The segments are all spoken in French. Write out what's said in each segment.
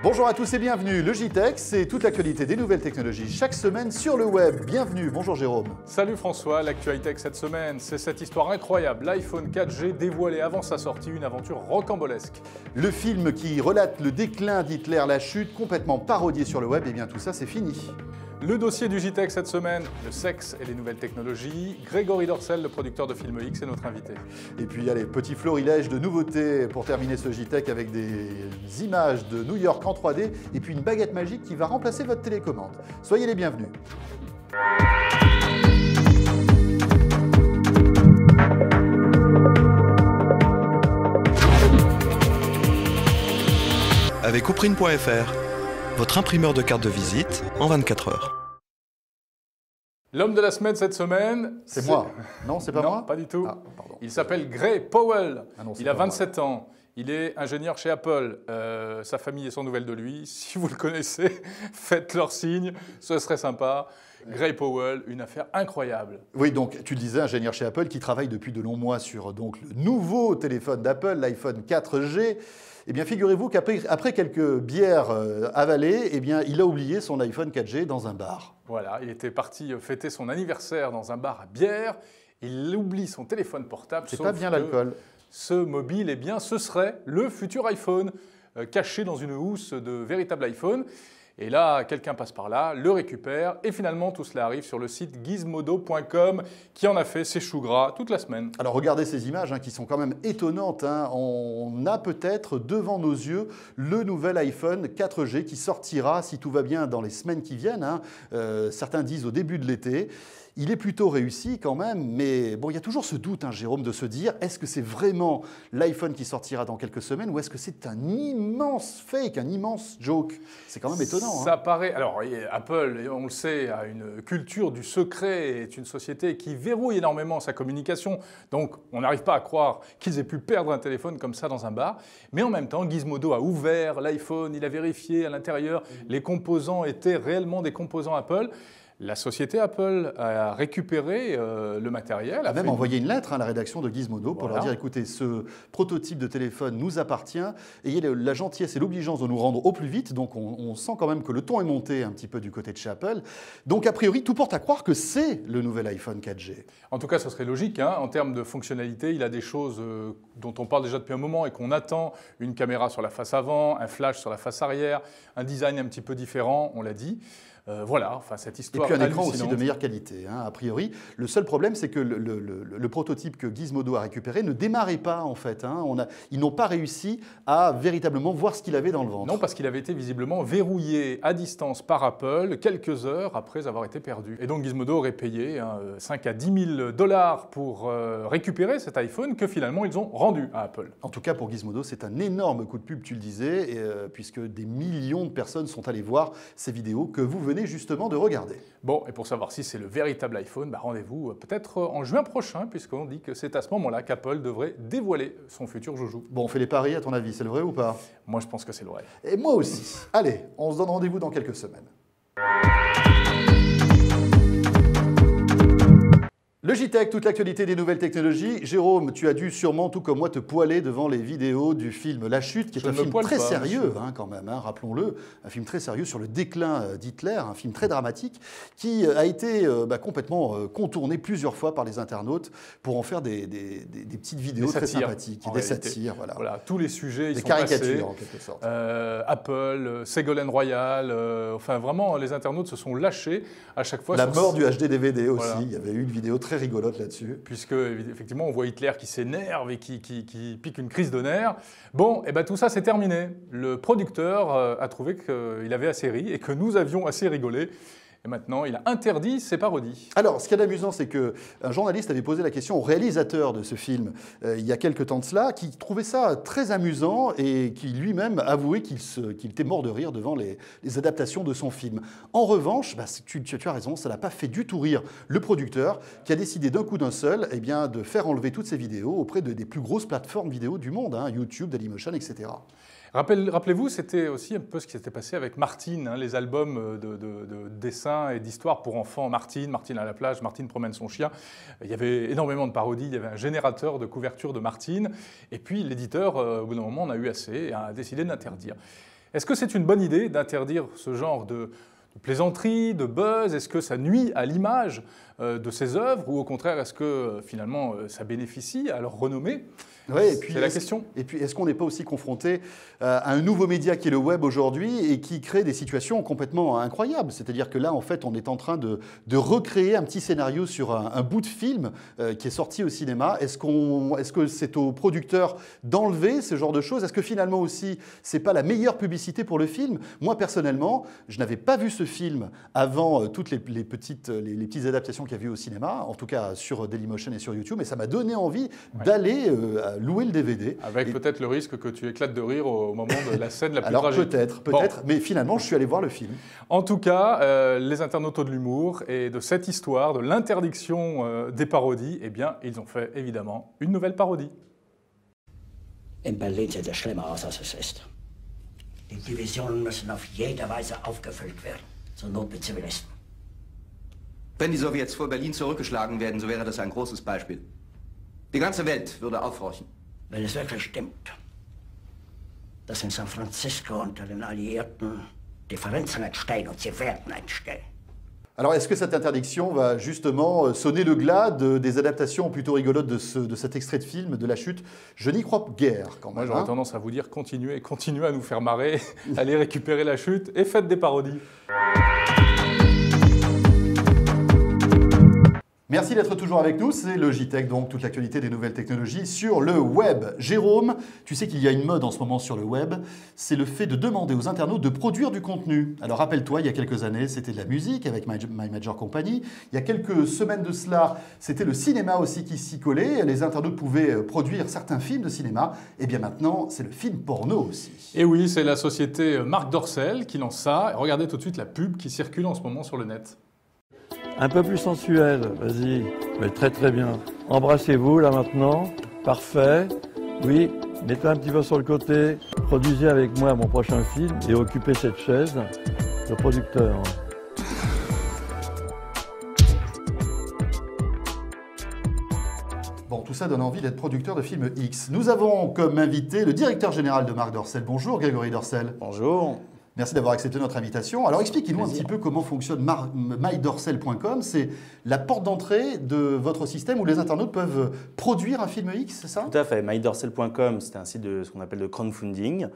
Bonjour à tous et bienvenue. Le JTech, c'est toute l'actualité des nouvelles technologies chaque semaine sur le web. Bienvenue, bonjour Jérôme. Salut François, l'actualité cette semaine, c'est cette histoire incroyable. L'iPhone 4G dévoilé avant sa sortie, une aventure rocambolesque. Le film qui relate le déclin d'Hitler, la chute, complètement parodié sur le web, et bien tout ça c'est fini. Le dossier du JTech cette semaine, le sexe et les nouvelles technologies. Grégory Dorcel, le producteur de Film X, est notre invité. Et puis allez, petit florilège de nouveautés pour terminer ce JTech avec des images de New York en 3D et puis une baguette magique qui va remplacer votre télécommande. Soyez les bienvenus. Avec Ouprine.fr, votre imprimeur de carte de visite en 24 heures. L'homme de la semaine cette semaine... C'est moi. Non, c'est pas moi? Non, pas du tout. Ah, pardon. Il s'appelle Gray Powell. Ah non, il a 27 ans. Il est ingénieur chez Apple. Sa famille est sans nouvelles de lui. Si vous le connaissez, faites leur signe. Ce serait sympa. Gray Powell, une affaire incroyable. Oui, donc tu le disais, ingénieur chez Apple qui travaille depuis de longs mois sur donc, le nouveau téléphone d'Apple, l'iPhone 4G. Eh bien, figurez-vous qu'après quelques bières avalées, eh bien, il a oublié son iPhone 4G dans un bar. Voilà, il était parti fêter son anniversaire dans un bar à bière. Il oublie son téléphone portable. C'est pas bien l'alcool. Ce mobile, eh bien, ce serait le futur iPhone, caché dans une housse de véritable iPhone. Et là, quelqu'un passe par là, le récupère, et finalement, tout cela arrive sur le site gizmodo.com, qui en a fait ses choux gras toute la semaine. Alors regardez ces images qui sont quand même étonnantes. On a peut-être devant nos yeux le nouvel iPhone 4G qui sortira, si tout va bien, dans les semaines qui viennent. Certains disent au début de l'été. Il est plutôt réussi quand même, mais bon, il y a toujours ce doute, Jérôme, de se dire, est-ce que c'est vraiment l'iPhone qui sortira dans quelques semaines ou est-ce que c'est un immense fake, un immense joke? C'est quand même étonnant. Ça paraît... Alors, Apple, on le sait, a une culture du secret, est une société qui verrouille énormément sa communication, donc on n'arrive pas à croire qu'ils aient pu perdre un téléphone comme ça dans un bar, mais en même temps, Gizmodo a ouvert l'iPhone, il a vérifié à l'intérieur, les composants étaient réellement des composants Apple. La société Apple a récupéré le matériel. A même envoyé une lettre à la rédaction de Gizmodo pour leur dire, écoutez, ce prototype de téléphone nous appartient, ayez la gentillesse et l'obligeance de nous rendre au plus vite. Donc on sent quand même que le ton est monté un petit peu du côté de chez Apple. Donc a priori, tout porte à croire que c'est le nouvel iPhone 4G. En tout cas, ce serait logique. En termes de fonctionnalité, il a des choses dont on parle déjà depuis un moment et qu'on attend. Une caméra sur la face avant, un flash sur la face arrière, un design un petit peu différent, on l'a dit. Voilà, enfin cette histoire. Et puis un écran aussi de meilleure qualité, a priori. Le seul problème, c'est que le prototype que Gizmodo a récupéré ne démarrait pas, en fait. Ils n'ont pas réussi à véritablement voir ce qu'il avait dans le ventre. Non, parce qu'il avait été visiblement verrouillé à distance par Apple quelques heures après avoir été perdu. Et donc Gizmodo aurait payé 5 à 10 000 $ pour récupérer cet iPhone que finalement ils ont rendu à Apple. En tout cas, pour Gizmodo, c'est un énorme coup de pub, tu le disais, puisque des millions de personnes sont allées voir ces vidéos que vous venez justement de regarder. Bon, et pour savoir si c'est le véritable iPhone, rendez-vous peut-être en juin prochain, puisqu'on dit que c'est à ce moment-là qu'Apple devrait dévoiler son futur joujou. Bon, on fait les paris, à ton avis, c'est le vrai ou pas? Moi, je pense que c'est le vrai. Et moi aussi. Allez, on se donne rendez-vous dans quelques semaines. Le JTech, toute l'actualité des nouvelles technologies. Jérôme, tu as dû sûrement, tout comme moi, te poiler devant les vidéos du film La Chute, qui est un film très sérieux, quand même, rappelons-le, un film très sérieux sur le déclin d'Hitler, un film très dramatique, qui a été complètement contourné plusieurs fois par les internautes pour en faire des petites vidéos très sympathiques, des satires. Voilà, tous les sujets, des caricatures, en quelque sorte. Apple, Ségolène Royal, enfin vraiment, les internautes se sont lâchés à chaque fois. La mort du HD-DVD aussi, il y avait eu une vidéo très rigolote là-dessus. Puisque, effectivement, on voit Hitler qui s'énerve et qui pique une crise de nerfs. Bon, et tout ça, c'est terminé. Le producteur a trouvé qu'il avait assez ri et que nous avions assez rigolé. Et maintenant, il a interdit ses parodies. Alors, ce qui est amusant, c'est qu'un journaliste avait posé la question au réalisateur de ce film, il y a quelques temps de cela, qui trouvait ça très amusant et qui lui-même avouait qu'il était mort de rire devant les adaptations de son film. En revanche, tu as raison, ça n'a pas fait du tout rire le producteur, qui a décidé d'un coup d'un seul de faire enlever toutes ces vidéos auprès des plus grosses plateformes vidéo du monde, YouTube, Dailymotion, etc. Rappelez-vous, c'était aussi un peu ce qui s'était passé avec Martine, les albums de dessins et d'histoires pour enfants. Martine à la plage, Martine promène son chien. Il y avait énormément de parodies, il y avait un générateur de couverture de Martine. Et puis l'éditeur, au bout d'un moment, en a eu assez et a décidé d'interdire. Est-ce que c'est une bonne idée d'interdire ce genre de plaisanterie, de buzz? Est-ce que ça nuit à l'image de ces œuvres ou au contraire, est-ce que finalement ça bénéficie à leur renommée? Ouais, c'est la question. Et puis, est-ce qu'on n'est pas aussi confronté à un nouveau média qui est le web aujourd'hui et qui crée des situations complètement incroyables? C'est-à-dire que là, en fait, on est en train de recréer un petit scénario sur un bout de film qui est sorti au cinéma. Est-ce que c'est aux producteurs d'enlever ce genre de choses? Est-ce que finalement aussi, c'est pas la meilleure publicité pour le film? Moi, personnellement, je n'avais pas vu ce film avant toutes les petites adaptations qu'il y a eu au cinéma, en tout cas sur Dailymotion et sur YouTube, et ça m'a donné envie d'aller louer le DVD. Avec peut-être le risque que tu éclates de rire au moment de la scène la plus Alors tragique. peut-être, mais finalement, je suis allé voir le film. En tout cas, les internautes de l'humour et de cette histoire, de l'interdiction des parodies, eh bien, ils ont fait évidemment une nouvelle parodie. In Berlin sieht es schlimmer aus, als es ist. Die Divisionen müssen auf jede Weise aufgefüllt werden, zur Not mit Zivilisten. Wenn die Sowjets vor Berlin zurückgeschlagen werden, so wäre das ein großes Beispiel. Die ganze Welt würde aufhorchen. Wenn es wirklich stimmt, dass in San Francisco unter den Alliierten Differenzen entstehen, und sie werden entstehen. Alors, est-ce que cette interdiction va justement sonner le glas des adaptations plutôt rigolotes de cet extrait de film, de La Chute? Je n'y crois guère, quand même. Moi, j'aurais tendance à vous dire continuez à nous faire marrer, allez récupérer La Chute et faites des parodies. Merci d'être toujours avec nous, c'est Logitech, donc toute l'actualité des nouvelles technologies sur le web. Jérôme, tu sais qu'il y a une mode en ce moment sur le web, c'est le fait de demander aux internautes de produire du contenu. Alors rappelle-toi, il y a quelques années, c'était de la musique avec My Major Company. Il y a quelques semaines de cela, c'était le cinéma aussi qui s'y collait. Les internautes pouvaient produire certains films de cinéma. Et bien maintenant, c'est le film porno aussi. Et oui, c'est la société Marc Dorcel qui lance ça. Regardez tout de suite la pub qui circule en ce moment sur le net. Un peu plus sensuel, vas-y. Mais très très bien. Embrassez-vous là maintenant. Parfait. Oui, mettez un petit peu sur le côté. Produisez avec moi mon prochain film et occupez cette chaise. Le producteur. Bon, tout ça donne envie d'être producteur de films X. Nous avons comme invité le directeur général de Marc Dorcel. Bonjour Grégory Dorcel. Bonjour. Merci d'avoir accepté notre invitation. Alors expliquez-nous un petit peu comment fonctionne mydorcel.com. C'est la porte d'entrée de votre système où les internautes peuvent produire un film X, c'est ça? Tout à fait. mydorcel.com, c'est un site de ce qu'on appelle de crowdfunding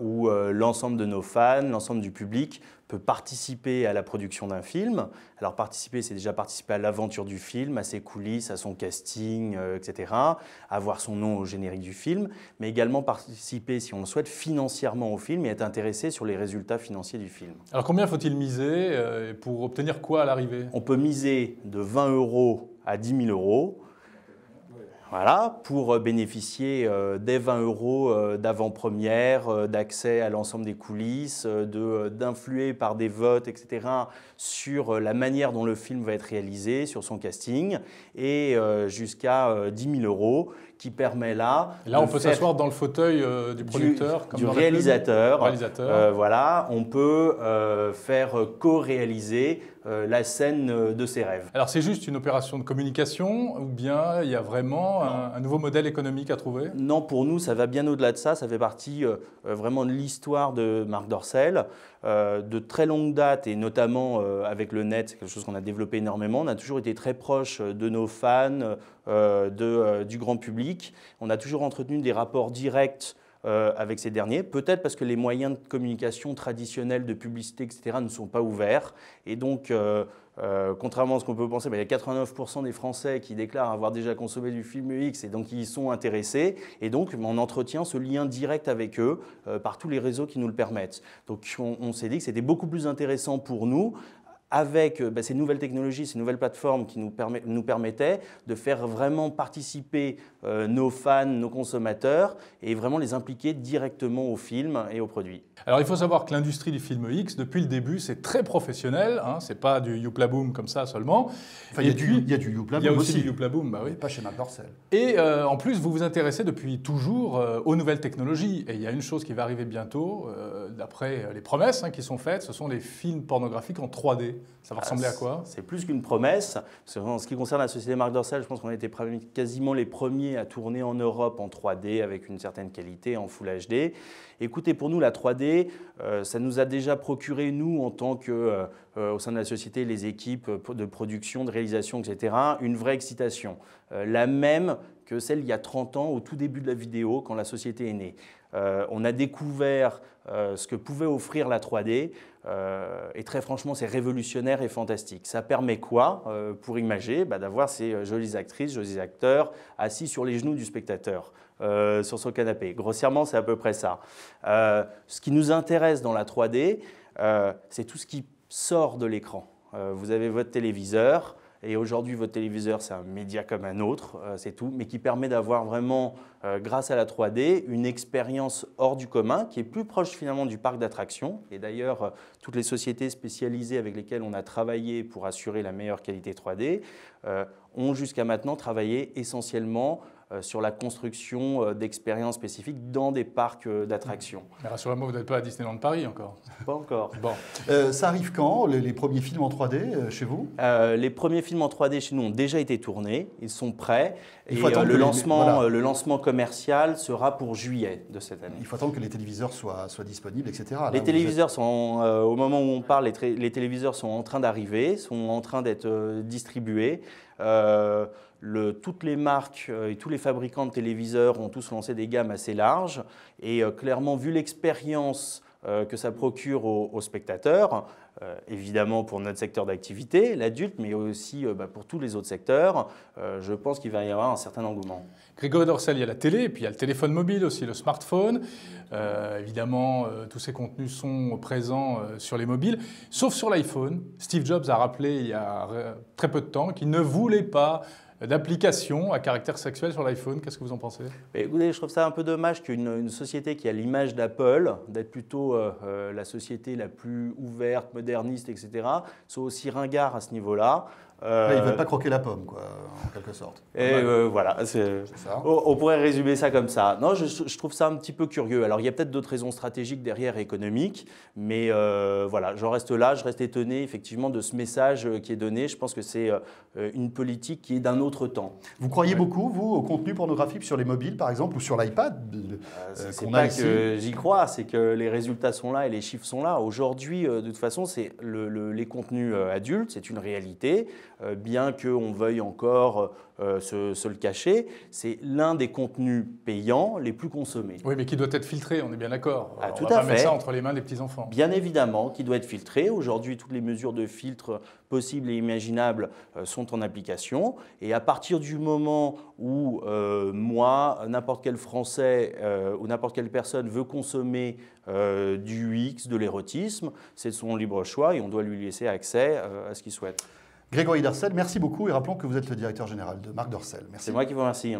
où l'ensemble de nos fans, l'ensemble du public peut participer à la production d'un film. Alors participer, c'est déjà participer à l'aventure du film, à ses coulisses, à son casting, etc. Avoir son nom au générique du film, mais également participer, si on le souhaite, financièrement au film et être intéressé sur les résultats financiers du film. Alors combien faut-il miser pour obtenir quoi à l'arrivée? On peut miser de 20 € à 10 000 €. Voilà, pour bénéficier des 20 € d'avant-première, d'accès à l'ensemble des coulisses, d'influer par des votes, etc., sur la manière dont le film va être réalisé, sur son casting, et jusqu'à 10 000 € qui permet là... Et là, on peut s'asseoir dans le fauteuil du producteur, du réalisateur. Voilà, on peut faire co-réaliser la scène de ses rêves. Alors c'est juste une opération de communication ou bien il y a vraiment un nouveau modèle économique à trouver? Non, pour nous, ça va bien au-delà de ça. Ça fait partie vraiment de l'histoire de Marc Dorcel. De très longue date et notamment avec le net, c'est quelque chose qu'on a développé énormément. On a toujours été très proche de nos fans, du grand public. On a toujours entretenu des rapports directs avec ces derniers, peut-être parce que les moyens de communication traditionnels, de publicité, etc. ne sont pas ouverts. Et donc, contrairement à ce qu'on peut penser, il y a 89% des Français qui déclarent avoir déjà consommé du film X et donc ils y sont intéressés. Et donc, on entretient ce lien direct avec eux par tous les réseaux qui nous le permettent. Donc, on s'est dit que c'était beaucoup plus intéressant pour nous avec ces nouvelles technologies, ces nouvelles plateformes qui nous permettaient de faire vraiment participer nos fans, nos consommateurs et vraiment les impliquer directement au film et au produit. Alors il faut savoir que l'industrie du film X, depuis le début, c'est très professionnel, hein, c'est pas du youpla boom comme ça seulement. Enfin, il y a du youpla boom aussi. Il y a aussi du youpla boom, bah oui. Mais pas chez Marc Dorcel. Et en plus, vous vous intéressez depuis toujours aux nouvelles technologies. Et il y a une chose qui va arriver bientôt, d'après les promesses qui sont faites, ce sont les films pornographiques en 3D. Ça va ressembler à quoi? C'est plus qu'une promesse. En ce qui concerne la société Marc Dorcel, je pense qu'on a été quasiment les premiers à tourner en Europe en 3D avec une certaine qualité, en Full HD. Écoutez, pour nous, la 3D, ça nous a déjà procuré, nous, en tant que, au sein de la société, les équipes de production, de réalisation, etc., une vraie excitation. La même que celle il y a 30 ans, au tout début de la vidéo, quand la société est née. On a découvert ce que pouvait offrir la 3D et très franchement, c'est révolutionnaire et fantastique. Ça permet quoi pour Imager? D'avoir ces jolies actrices, jolis acteurs assis sur les genoux du spectateur, sur son canapé. Grossièrement, c'est à peu près ça. Ce qui nous intéresse dans la 3D, c'est tout ce qui sort de l'écran. Vous avez votre téléviseur. Et aujourd'hui, votre téléviseur, c'est un média comme un autre, c'est tout, mais qui permet d'avoir vraiment, grâce à la 3D, une expérience hors du commun, qui est plus proche finalement du parc d'attractions. Et d'ailleurs, toutes les sociétés spécialisées avec lesquelles on a travaillé pour assurer la meilleure qualité 3D ont jusqu'à maintenant travaillé essentiellement sur la construction d'expériences spécifiques dans des parcs d'attractions. Mais rassurez-moi, vous n'êtes pas à Disneyland Paris encore? Pas encore. Bon. Ça arrive quand, les premiers films en 3D chez vous? Les premiers films en 3D chez nous ont déjà été tournés, ils sont prêts. Il faut et attendre le lancement commercial sera pour juillet de cette année. Il faut attendre que les téléviseurs soient disponibles, etc. Les téléviseurs sont, au moment où on parle, les téléviseurs sont en train d'arriver, sont en train d'être distribués. Toutes les marques et tous les fabricants de téléviseurs ont tous lancé des gammes assez larges. Et clairement, vu l'expérience que ça procure aux spectateurs, évidemment pour notre secteur d'activité, l'adulte, mais aussi pour tous les autres secteurs, je pense qu'il va y avoir un certain engouement. Grégory Dorcel, il y a la télé, puis il y a le téléphone mobile aussi, le smartphone. Évidemment, tous ces contenus sont présents sur les mobiles, sauf sur l'iPhone. Steve Jobs a rappelé il y a très peu de temps qu'il ne voulait pas d'application à caractère sexuel sur l'iPhone. Qu'est-ce que vous en pensez? Écoutez, je trouve ça un peu dommage qu'une société qui a l'image d'Apple, d'être plutôt la société la plus ouverte, moderniste, etc., soit aussi ringard à ce niveau-là. Ils ne veulent pas croquer la pomme, quoi, en quelque sorte. Et voilà, on pourrait résumer ça comme ça. Non, je trouve ça un petit peu curieux. Alors, il y a peut-être d'autres raisons stratégiques derrière, économiques, mais voilà, j'en reste là. Je reste étonné, effectivement, de ce message qui est donné. Je pense que c'est une politique qui est d'un autre temps. Vous croyez beaucoup, vous, au contenu pornographique sur les mobiles, par exemple, ou sur l'iPad c'est pas que j'y crois, c'est que les résultats sont là et les chiffres sont là. Aujourd'hui, de toute façon, c'est les contenus adultes, c'est une réalité. Bien qu'on veuille encore se le cacher, c'est l'un des contenus payants les plus consommés. Oui, mais qui doit être filtré, on est bien d'accord. Tout on va à pas mettre fait. ça entre les mains des petits-enfants. Bien évidemment, qui doit être filtré. Aujourd'hui, toutes les mesures de filtre possibles et imaginables sont en application. Et à partir du moment où moi, n'importe quel Français ou n'importe quelle personne veut consommer du UX, de l'érotisme, c'est son libre choix et on doit lui laisser accès à ce qu'il souhaite. Grégory Dorcel, merci beaucoup et rappelons que vous êtes le directeur général de Marc Dorcel. Merci. C'est moi qui vous remercie.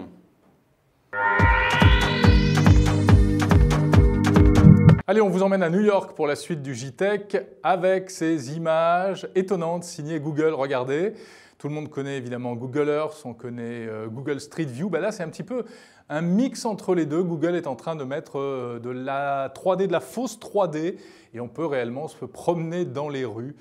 Allez, on vous emmène à New York pour la suite du JTech avec ces images étonnantes signées Google. Regardez, tout le monde connaît évidemment Google Earth, on connaît Google Street View. Là, c'est un petit peu un mix entre les deux. Google est en train de mettre de la 3D, de la fausse 3D, et on peut réellement se promener dans les rues.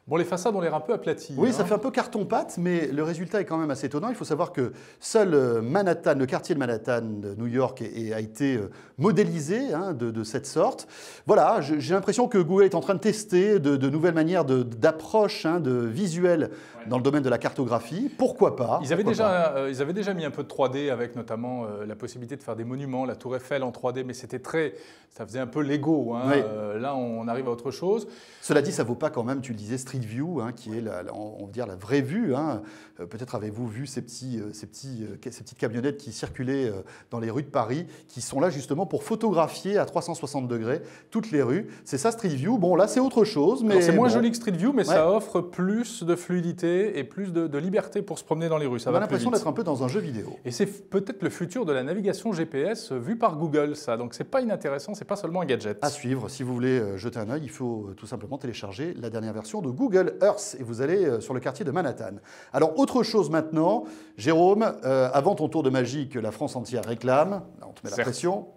Bon, les façades ont l'air un peu aplaties. Oui, ça fait un peu carton-pâte, mais le résultat est quand même assez étonnant. Il faut savoir que seul Manhattan, le quartier de Manhattan de New York, a été modélisé de cette sorte. Voilà, j'ai l'impression que Google est en train de tester de nouvelles manières d'approche, de visuel dans le domaine de la cartographie. Pourquoi pas? Ils avaient déjà mis un peu de 3D avec notamment la possibilité de faire des monuments, la Tour Eiffel en 3D, mais ça faisait un peu Lego. Oui. Là, on arrive à autre chose. Cela dit, ça ne vaut pas quand même, tu le disais, Street View, qui est on va dire la vraie vue. Peut-être avez-vous vu ces petites camionnettes qui circulaient dans les rues de Paris, qui sont là justement pour photographier à 360 degrés toutes les rues. C'est ça Street View. Bon, là c'est autre chose, mais c'est moins joli que Street View, mais ça offre plus de fluidité et plus de liberté pour se promener dans les rues. On a l'impression d'être un peu dans un jeu vidéo. Et c'est peut-être le futur de la navigation GPS vue par Google, ça. Donc c'est pas inintéressant, c'est pas seulement un gadget. À suivre, si vous voulez jeter un œil, il faut tout simplement télécharger la dernière version de Google Earth et vous allez sur le quartier de Manhattan. Alors autre chose maintenant, Jérôme, avant ton tour de magie que la France entière réclame, là, on te met la pression,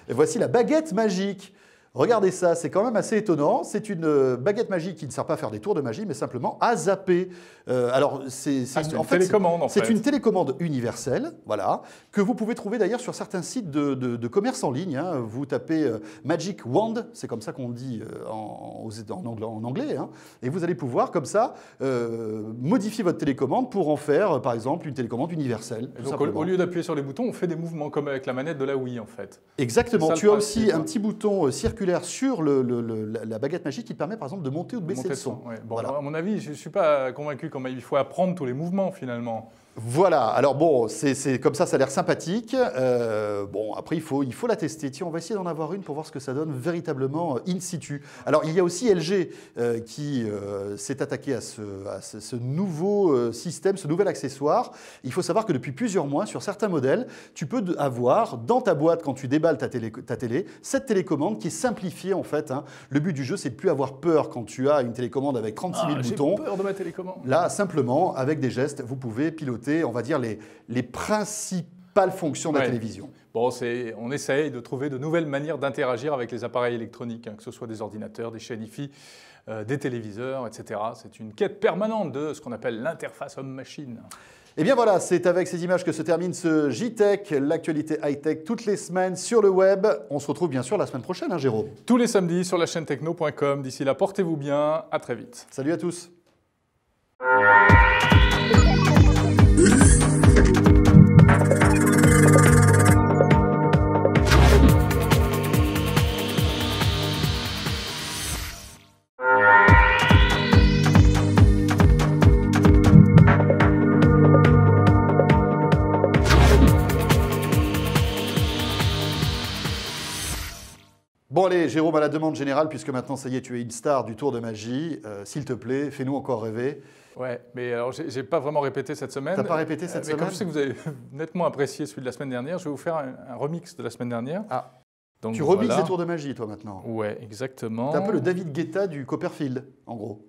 et voici la baguette magique. Regardez ça, c'est quand même assez étonnant. C'est une baguette magique qui ne sert pas à faire des tours de magie, mais simplement à zapper. Alors, c'est une télécommande, en fait. C'est une télécommande universelle, voilà, que vous pouvez trouver d'ailleurs sur certains sites de commerce en ligne. Hein. Vous tapez Magic Wand, c'est comme ça qu'on dit en anglais, hein, et vous allez pouvoir, comme ça, modifier votre télécommande pour en faire, par exemple, une télécommande universelle. Et donc, au lieu d'appuyer sur les boutons, on fait des mouvements comme avec la manette de la Wii, en fait. Exactement. Ça, Tu as aussi un petit bouton circulaire sur la baguette magique qui te permet, par exemple, de monter ou de baisser le son. Ouais. Bon, voilà. à mon avis, je ne suis pas convaincu comment il faut apprendre tous les mouvements, finalement. Voilà, alors bon, c'est comme ça a l'air sympathique. Bon, après, il faut la tester. Tiens, on va essayer d'en avoir une pour voir ce que ça donne véritablement in situ. Alors, il y a aussi LG qui s'est attaqué à ce nouveau système, ce nouvel accessoire. Il faut savoir que depuis plusieurs mois, sur certains modèles, tu peux avoir dans ta boîte, quand tu déballes ta télé, cette télécommande qui est simplifiée en fait. Hein. Le but du jeu, c'est de plus avoir peur quand tu as une télécommande avec 36 000 boutons. J'ai peur de ma télécommande. Là, simplement, avec des gestes, vous pouvez piloter, on va dire, les principales fonctions de la télévision. Bon, on essaye de trouver de nouvelles manières d'interagir avec les appareils électroniques, hein, que ce soit des ordinateurs, des chaînes hi-fi, des téléviseurs, etc. C'est une quête permanente de ce qu'on appelle l'interface homme-machine. Et bien voilà, c'est avec ces images que se termine ce JTech, l'actualité high-tech toutes les semaines sur le web. On se retrouve bien sûr la semaine prochaine, hein, Jérôme. Tous les samedis sur la chaîne techno.com. D'ici là, portez-vous bien. À très vite. Salut à tous. Bon allez, Jérôme, à la demande générale, puisque maintenant, ça y est, tu es une star du tour de magie, s'il te plaît, fais-nous encore rêver. Ouais, mais alors j'ai pas vraiment répété cette semaine. T'as pas répété cette semaine? Comme je sais que vous avez nettement apprécié celui de la semaine dernière, je vais vous faire un remix de la semaine dernière. Ah, donc, tu remixes les tours de magie, toi, maintenant? Ouais, exactement. T'es un peu le David Guetta du Copperfield, en gros.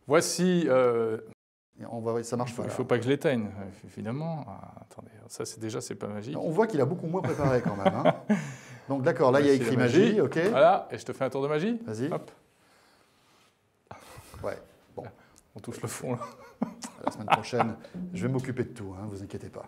Voici... ça marche pas. Il ne faut pas que je l'éteigne, évidemment. Ah, attendez, ça c'est pas magique. On voit qu'il a beaucoup moins préparé quand même. Hein. Donc d'accord, là il y a écrit magie, ok. Voilà, et je te fais un tour de magie. Vas-y. Hop. Ouais, bon. On touche le fond là. La semaine prochaine, je vais m'occuper de tout, hein, vous inquiétez pas.